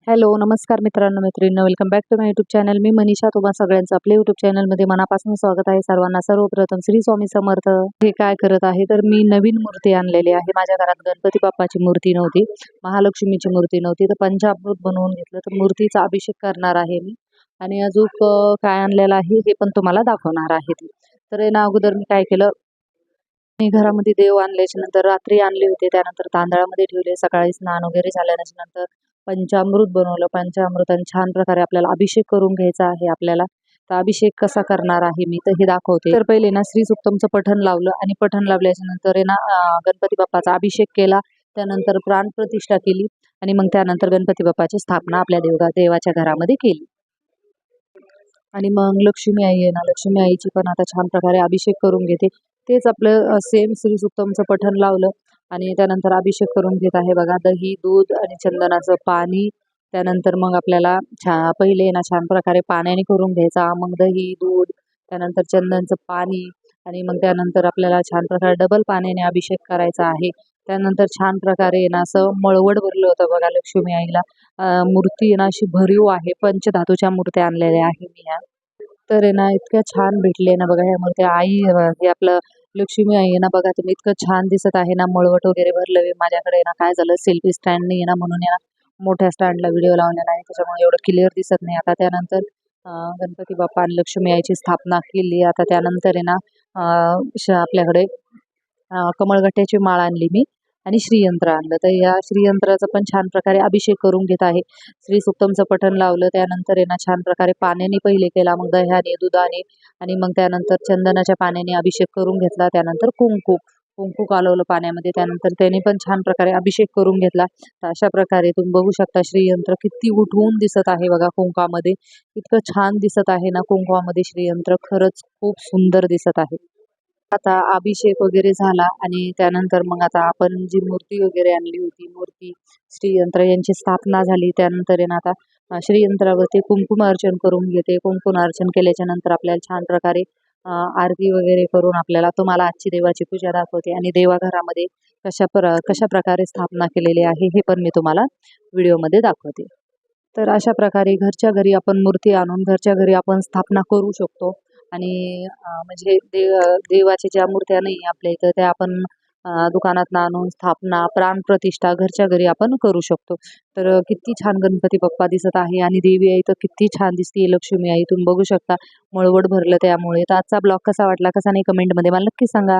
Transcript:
Hello, नमस्कार मित्रांनो, मैत्रिणींनो, welcome back to my YouTube channel. मी मनीषा, तुम्हा सगळ्यांचं आपल्या यूट्यूब चॅनलमध्ये मनापासून स्वागत आहे. सर्वांना सर्वप्रथम श्री स्वामी समर्थ. हे काय करत आहे तर मी नवीन मूर्ती आणलेली आहे. माझ्या घरात गणपती बाप्पाची मूर्ती नव्हती, महालक्ष्मीची मूर्ती नव्हती, तर पंचामृत बनवून घेतलं. तर मूर्तीचा अभिषेक करणार आहे मी आणि अजून काय आणलेलं आहे हे पण तुम्हाला दाखवणार आहे. तर ना अगोदर मी काय केलं, मी घरामध्ये देव आणल्याच्या नंतर रात्री आणले होते, त्यानंतर तांदळामध्ये ठेवले. सकाळी स्नान वगैरे झाल्याच्या नंतर पंचामृत बनवलं. पंचामृताने छान प्रकारे आपल्याला अभिषेक करून घ्यायचा आहे आपल्याला. तर अभिषेक कसा करणार आहे मी तर हे दाखवते. तर पहिले ना श्री सुक्तमचं पठण लावलं आणि पठण लावल्याच्या नंतर आहे ना गणपती बाप्पाचा अभिषेक केला. त्यानंतर प्राणप्रतिष्ठा केली आणि मग त्यानंतर गणपती बाप्पाची स्थापना आपल्या देवाच्या घरामध्ये केली. आणि मग लक्ष्मी आई आहे ना, लक्ष्मी आईची पण आता छान प्रकारे अभिषेक करून घेते. तेच आपलं सेम श्री सुक्तमचं पठण लावलं आणि त्यानंतर अभिषेक करून घेत आहे बघा. दही, दूध आणि चंदनाचं पाणी. त्यानंतर मग आपल्याला पहिले ना छान प्रकारे पाण्याने करून घ्यायचा, मग दही, दूध, त्यानंतर चंदनचं पाणी आणि मग त्यानंतर आपल्याला छान प्रकारे डबल पाण्याने अभिषेक करायचा आहे. त्यानंतर छान प्रकारे ना असं मळवट भरलं होतं बघा लक्ष्मी आईला. मूर्ती ना अशी भरीव आहे, पंचधातूच्या मूर्त्या आणलेल्या आहे मी ह्या. तर आहे ना इतक्या छान भेटले ना बघा ह्या मूर्त्या. आई हे आपलं लक्ष्मी आई आहे ना बघा, तुम्ही इतकं छान दिसत आहे ना, मळवट वगैरे भरलं. माझ्याकडे ना काय झालं, सेल्फी स्टँड नाही आहे ना, म्हणून आहे ना मोठ्या स्टँडला व्हिडिओ लावलेला आहे, त्याच्यामुळे एवढं क्लिअर दिसत नाही. आता त्यानंतर गणपती बाप्पा आणि लक्ष्मी आईची स्थापना केली. आता त्यानंतर आहे ना आपल्याकडे कमळगट्ट्याची माळ आणली मी आणि श्रीयंत्र आणलं. तर या श्रीयंत्राचा पण छान प्रकारे अभिषेक करून घेत आहे. श्री सुक्तमचं पठण लावलं, त्यानंतर आहे ना छान प्रकारे पाण्याने पहिले केला, मग दह्याने, दुधाने आणि मग त्यानंतर चंदनाच्या पाण्याने अभिषेक करून घेतला. त्यानंतर कुंकू कुंकू कालवलं पाण्यामध्ये, त्यानंतर त्याने पण छान प्रकारे अभिषेक करून घेतला. तर अशा प्रकारे तुम्ही बघू शकता श्रीयंत्र किती उठवून दिसत आहे बघा कुंकामध्ये. इतकं छान दिसत आहे ना कुंकवामध्ये श्रीयंत्र, खरंच खूप सुंदर दिसत आहे. आता अभिषेक वगैरे झाला आणि त्यानंतर मग आता आपण जी मूर्ती वगैरे आणली होती, मूर्ती, श्रीयंत्र यांची स्थापना झाली. त्यानंतर आहे ना आता श्रीयंत्रावरती कुंकुम अर्चन करून घेते. कुंकुम अर्चन केल्याच्या नंतर आपल्याला छान प्रकारे आरती वगैरे करून आपल्याला तुम्हाला आजची देवाची पूजा दाखवते आणि देवाघरामध्ये कशा प्रकारे स्थापना केलेली आहे हे पण मी तुम्हाला व्हिडिओमध्ये दाखवते. तर अशा प्रकारे घरच्या घरी आपण मूर्ती आणून घरच्या घरी आपण स्थापना करू शकतो आणि म्हणजे देवाच्या ज्या मूर्त्या नाही आपल्या इथं त्या आपण दुकानातनं आणून स्थापना, प्राणप्रतिष्ठा घरच्या घरी आपण करू शकतो. तर किती छान गणपती बाप्पा दिसत आहे आणि देवी आई तर किती छान दिसते, लक्ष्मी आई तुम्ही बघू शकता, मळवट भरलं त्यामुळे. तर आजचा ब्लॉग कसा वाटला, कसा नाही, कमेंटमध्ये मला नक्की सांगा.